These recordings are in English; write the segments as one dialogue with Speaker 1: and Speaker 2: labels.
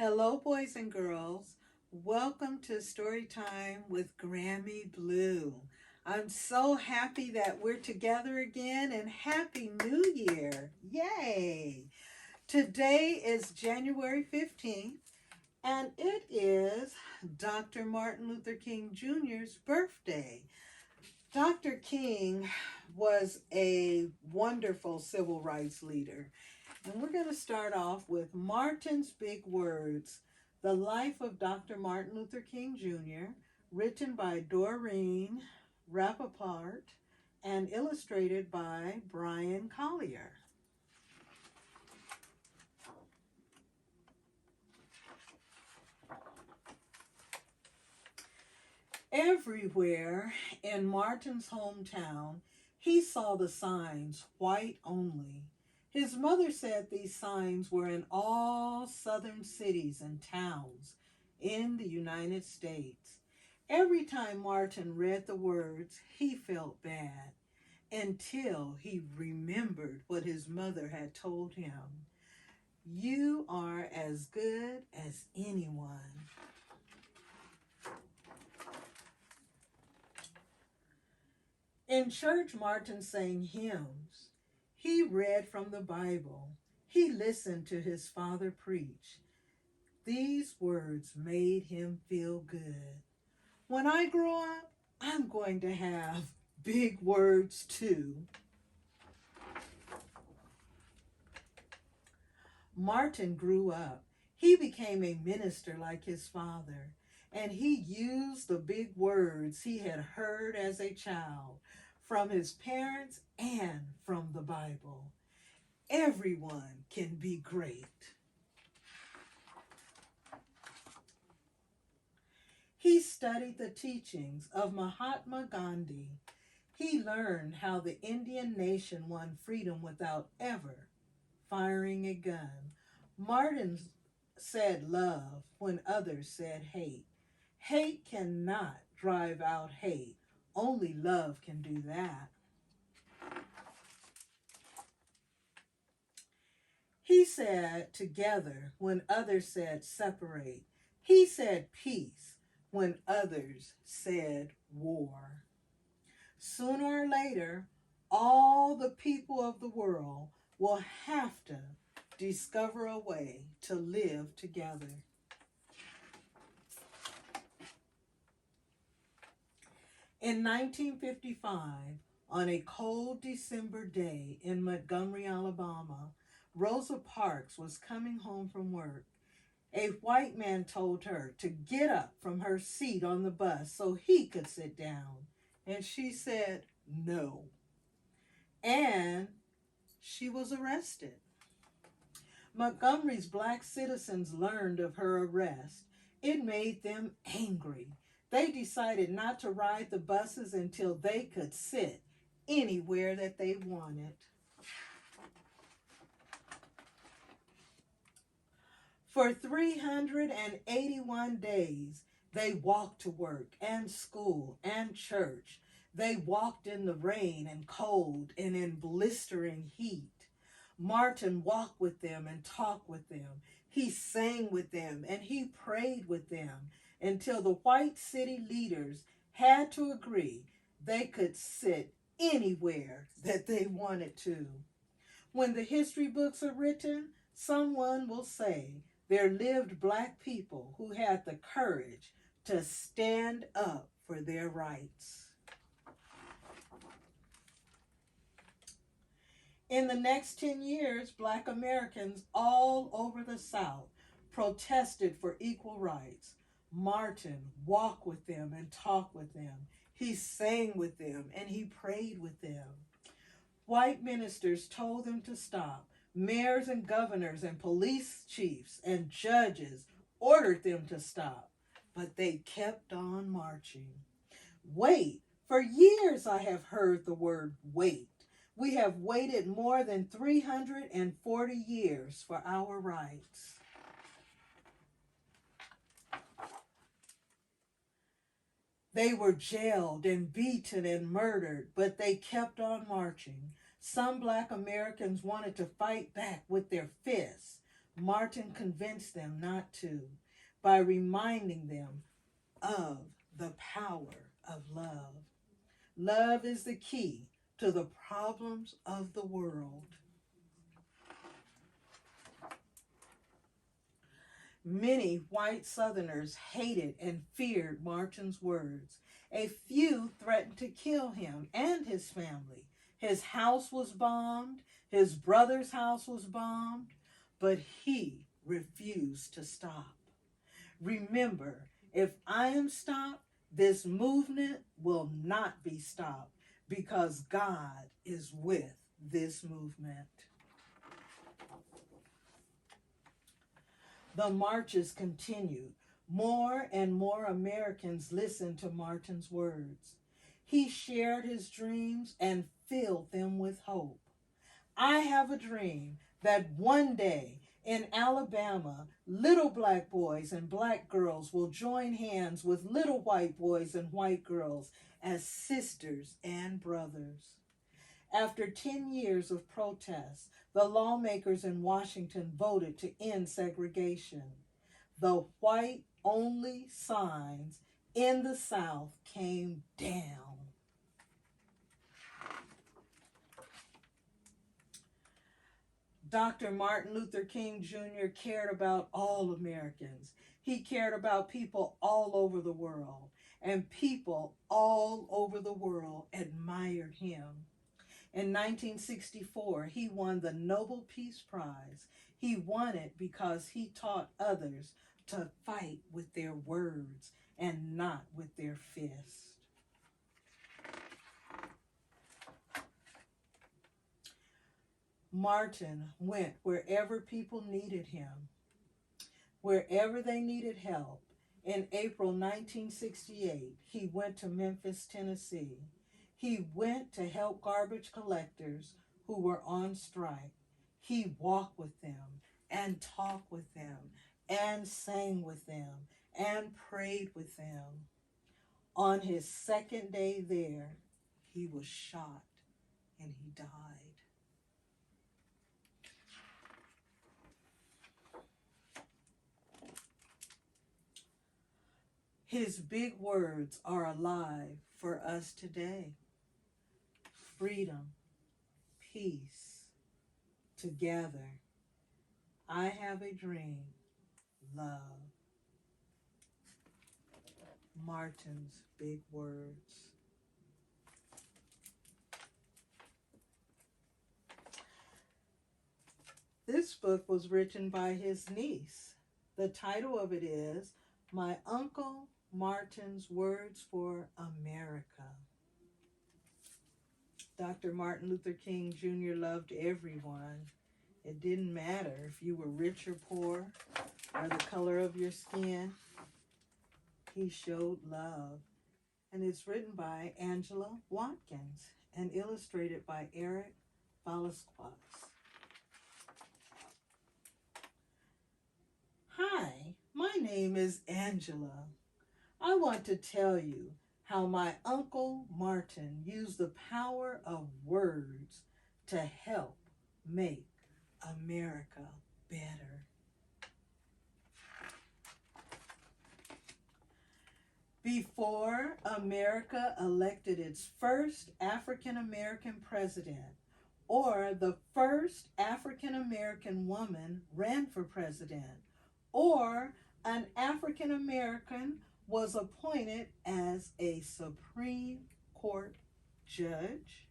Speaker 1: Hello, boys and girls. Welcome to Story Time with Grammy Blue. I'm so happy that we're together again and Happy New Year. Yay! Today is January 15th and it is Dr. Martin Luther King Jr.'s birthday. Dr. King was a wonderful civil rights leader. And we're going to start off with Martin's Big Words, The Life of Dr. Martin Luther King Jr., written by Doreen Rappaport and illustrated by Brian Collier. Everywhere in Martin's hometown, he saw the signs, white only. His mother said these signs were in all southern cities and towns in the United States. Every time Martin read the words, he felt bad until he remembered what his mother had told him. You are as good as anyone. In church, Martin sang hymns. He read from the Bible. He listened to his father preach. These words made him feel good. When I grow up, I'm going to have big words too. Martin grew up. He became a minister like his father, and he used the big words he had heard as a child from his parents and from the Bible. Everyone can be great. He studied the teachings of Mahatma Gandhi. He learned how the Indian nation won freedom without ever firing a gun. Martin said love when others said hate. Hate cannot drive out hate. Only love can do that. He said together when others said separate. He said peace when others said war. Sooner or later, all the people of the world will have to discover a way to live together. In 1955, on a cold December day in Montgomery, Alabama, Rosa Parks was coming home from work. A white man told her to get up from her seat on the bus so he could sit down. And she said no. And she was arrested. Montgomery's black citizens learned of her arrest. It made them angry. They decided not to ride the buses until they could sit anywhere that they wanted. For 381 days, they walked to work and school and church. They walked in the rain and cold and in blistering heat. Martin walked with them and talked with them. He sang with them and he prayed with them until the white city leaders had to agree they could sit anywhere that they wanted to. When the history books are written, someone will say there lived black people who had the courage to stand up for their rights. In the next 10 years, black Americans all over the South protested for equal rights. Martin walked with them and talked with them. He sang with them and he prayed with them. White ministers told them to stop. Mayors and governors and police chiefs and judges ordered them to stop, but they kept on marching. Wait, for years I have heard the word wait. We have waited more than 340 years for our rights. They were jailed and beaten and murdered, but they kept on marching. Some black Americans wanted to fight back with their fists. Martin convinced them not to by reminding them of the power of love. Love is the key to the problems of the world. Many white Southerners hated and feared Martin's words. A few threatened to kill him and his family. His house was bombed. His brother's house was bombed. But he refused to stop. Remember, if I am stopped, this movement will not be stopped because God is with this movement. The marches continued. More and more Americans listened to Martin's words. He shared his dreams and filled them with hope. I have a dream that one day in Alabama, little black boys and black girls will join hands with little white boys and white girls as sisters and brothers. After 10 years of protests, the lawmakers in Washington voted to end segregation. The white-only signs in the South came down. Dr. Martin Luther King Jr. cared about all Americans. He cared about people all over the world, and people all over the world admired him. In 1964, he won the Nobel Peace Prize. He won it because he taught others to fight with their words and not with their fists. Martin went wherever people needed him, wherever they needed help. In April 1968, he went to Memphis, Tennessee. He went to help garbage collectors who were on strike. He walked with them and talked with them and sang with them and prayed with them. On his second day there, he was shot and he died. His big words are alive for us today. Freedom, peace, together. I have a dream, love. Martin's big words. This book was written by his niece. The title of it is My Uncle Martin's Words for America. Dr. Martin Luther King Jr. loved everyone. It didn't matter if you were rich or poor or the color of your skin. He showed love. And it's written by Angela Watkins and illustrated by Eric Velasquez. Hi, my name is Angela. I want to tell you how my Uncle Martin used the power of words to help make America better. Before America elected its first African American president, or the first African American woman ran for president, or an African American was appointed as a Supreme Court judge,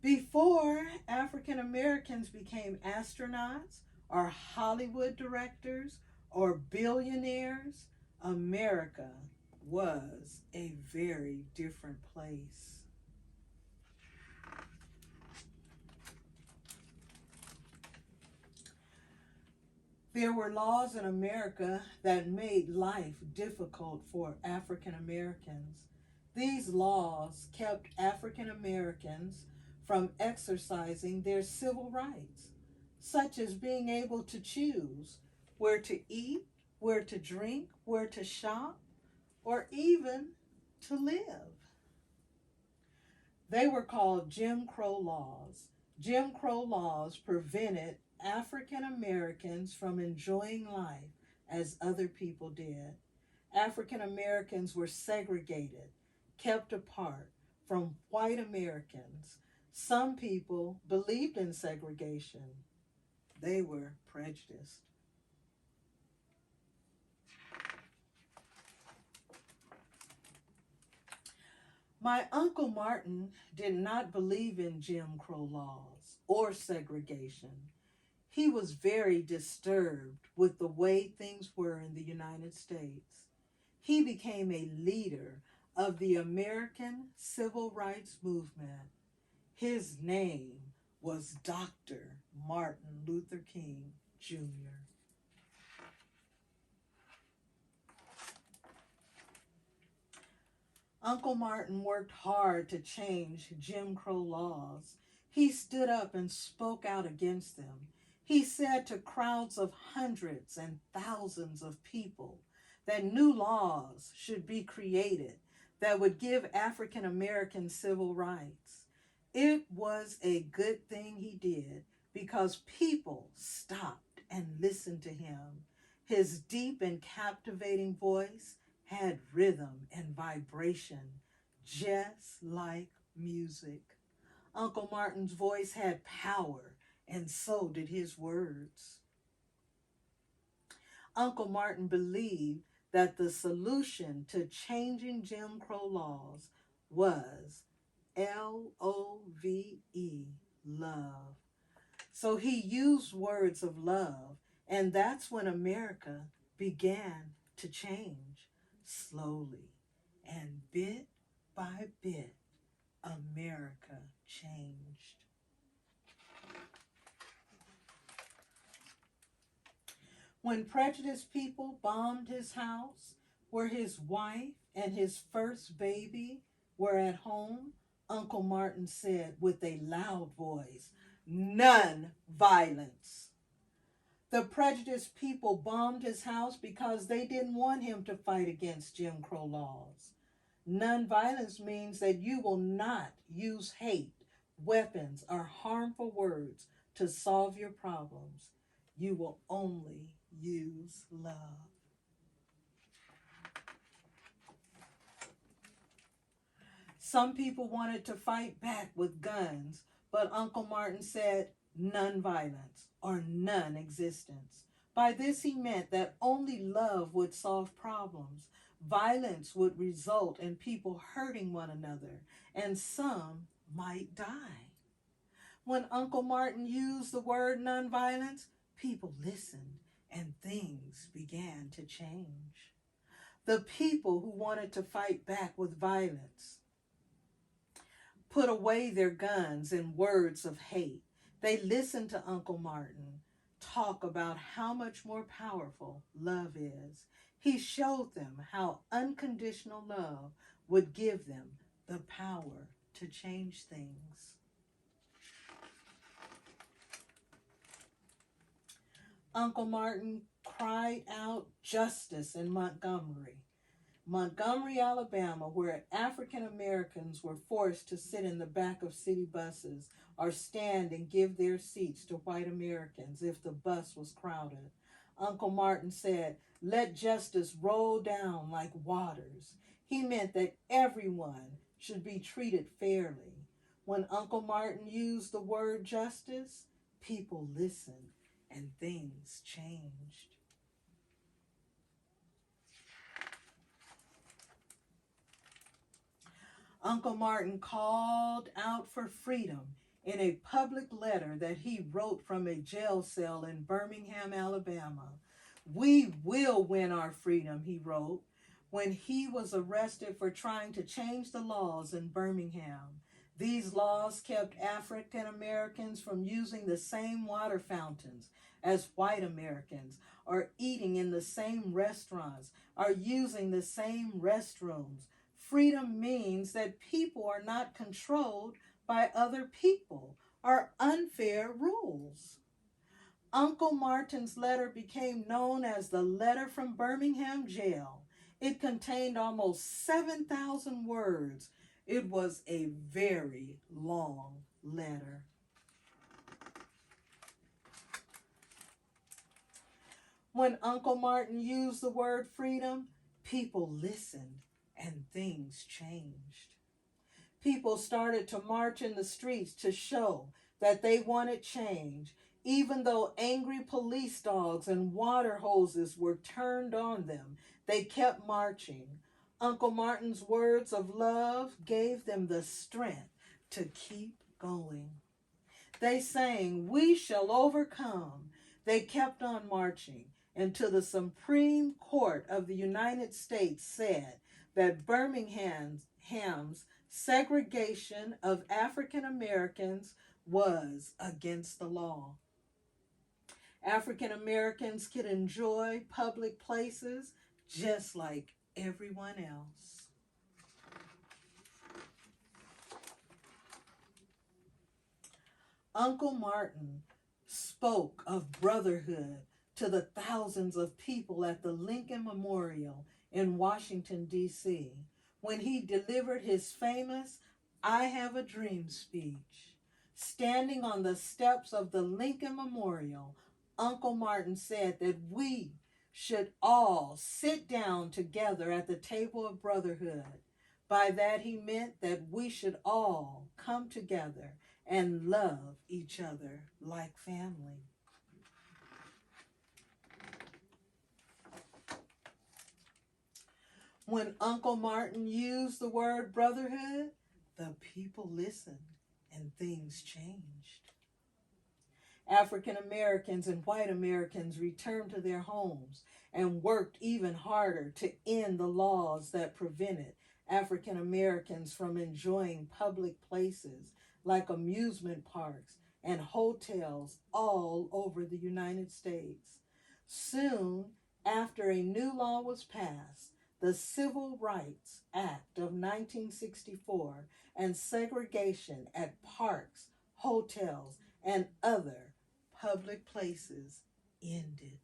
Speaker 1: before African Americans became astronauts or Hollywood directors or billionaires, America was a very different place. There were laws in America that made life difficult for African Americans. These laws kept African Americans from exercising their civil rights, such as being able to choose where to eat, where to drink, where to shop, or even to live. They were called Jim Crow laws. Jim Crow laws prevented African Americans from enjoying life as other people did. African Americans were segregated, kept apart from white Americans. Some people believed in segregation. They were prejudiced. My Uncle Martin did not believe in Jim Crow laws or segregation. He was very disturbed with the way things were in the United States. He became a leader of the American Civil Rights Movement. His name was Dr. Martin Luther King Jr. Uncle Martin worked hard to change Jim Crow laws. He stood up and spoke out against them. He said to crowds of hundreds and thousands of people that new laws should be created that would give African American civil rights. It was a good thing he did because people stopped and listened to him. His deep and captivating voice had rhythm and vibration, just like music. Uncle Martin's voice had power, and so did his words. Uncle Martin believed that the solution to changing Jim Crow laws was L-O-V-E, love. So he used words of love, and that's when America began to change. Slowly and bit by bit, America changed. When prejudiced people bombed his house, where his wife and his first baby were at home, Uncle Martin said with a loud voice, "None violence." The prejudiced people bombed his house because they didn't want him to fight against Jim Crow laws. Nonviolence means that you will not use hate, weapons, or harmful words to solve your problems. You will only use love. Some people wanted to fight back with guns, but Uncle Martin said nonviolence or non-existence. By this he meant that only love would solve problems. Violence would result in people hurting one another, and some might die. When Uncle Martin used the word nonviolence, people listened and things began to change. The people who wanted to fight back with violence put away their guns and words of hate. They listened to Uncle Martin talk about how much more powerful love is. He showed them how unconditional love would give them the power to change things. Uncle Martin cried out justice in Montgomery, Alabama, where African Americans were forced to sit in the back of city buses or stand and give their seats to white Americans if the bus was crowded. Uncle Martin said, "Let justice roll down like waters." He meant that everyone should be treated fairly. When Uncle Martin used the word justice, people listened and things changed. Uncle Martin called out for freedom in a public letter that he wrote from a jail cell in Birmingham, Alabama. "We will win our freedom," he wrote, when he was arrested for trying to change the laws in Birmingham. These laws kept African Americans from using the same water fountains as white Americans, or eating in the same restaurants, or using the same restrooms. Freedom means that people are not controlled by other people or unfair rules. Uncle Martin's letter became known as the Letter from Birmingham Jail. It contained almost 7,000 words. It was a very long letter. When Uncle Martin used the word freedom, people listened and things changed. People started to march in the streets to show that they wanted change, even though angry police dogs and water hoses were turned on them. They kept marching. Uncle Martin's words of love gave them the strength to keep going. They sang, "We shall overcome." They kept on marching until the Supreme Court of the United States said that Birmingham's segregation of African Americans was against the law. African Americans could enjoy public places just like everyone else. Uncle Martin spoke of brotherhood to the thousands of people at the Lincoln Memorial in Washington, D.C., when he delivered his famous "I Have a Dream" speech. Standing on the steps of the Lincoln Memorial, Uncle Martin said that we should all sit down together at the table of brotherhood. By that he meant that we should all come together and love each other like family. When Uncle Martin used the word brotherhood, the people listened and things changed. African Americans and white Americans returned to their homes and worked even harder to end the laws that prevented African Americans from enjoying public places like amusement parks and hotels all over the United States. Soon after a new law was passed, the Civil Rights Act of 1964, and segregation at parks, hotels, and other public places ended.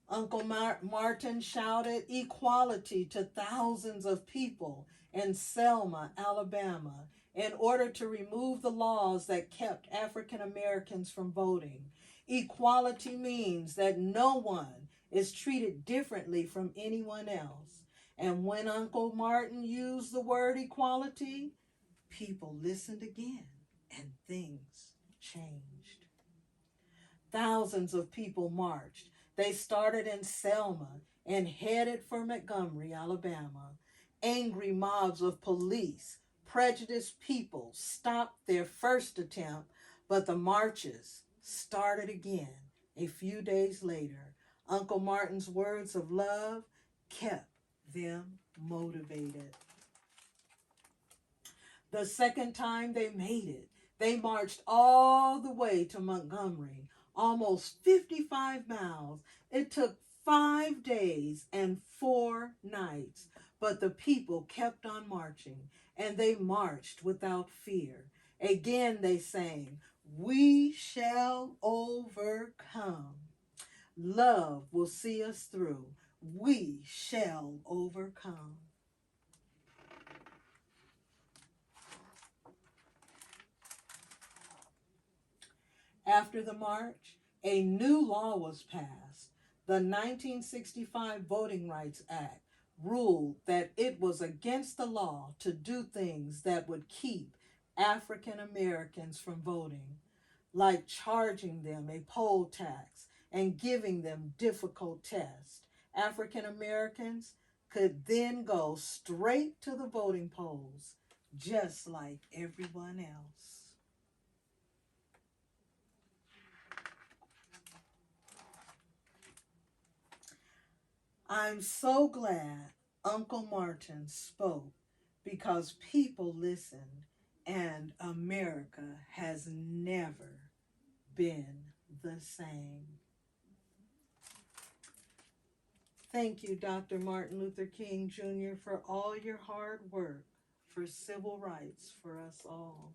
Speaker 1: Uncle Martin shouted equality to thousands of people in Selma, Alabama, in order to remove the laws that kept African Americans from voting. Equality means that no one is treated differently from anyone else. And when Uncle Martin used the word equality, people listened again and things changed. Thousands of people marched. They started in Selma and headed for Montgomery, Alabama. Angry mobs of police, prejudiced people stopped their first attempt, but the marches started again a few days later. Uncle Martin's words of love kept them motivated. The second time they made it, they marched all the way to Montgomery, almost 55 miles. It took 5 days and 4 nights, but the people kept on marching, and they marched without fear. Again they sang, "We shall overcome. Love will see us through. We shall overcome." After the march, a new law was passed. The 1965 Voting Rights Act ruled that it was against the law to do things that would keep African Americans from voting, like charging them a poll tax and giving them difficult tests. African Americans could then go straight to the voting polls, just like everyone else. I'm so glad Uncle Martin spoke, because people listened and America has never been the same. Thank you, Dr. Martin Luther King Jr., for all your hard work for civil rights for us all.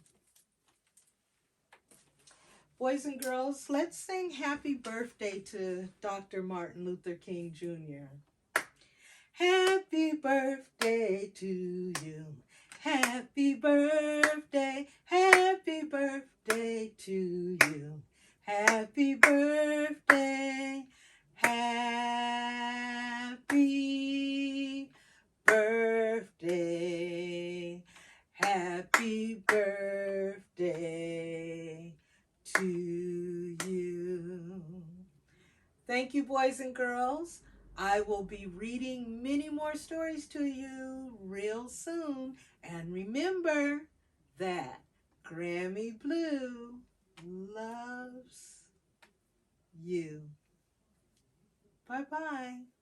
Speaker 1: Boys and girls, let's sing happy birthday to Dr. Martin Luther King Jr. Happy birthday to you. Happy birthday to you. Thank you, boys and girls. I will be reading many more stories to you real soon. And remember that Grammy Blue loves you. Bye-bye.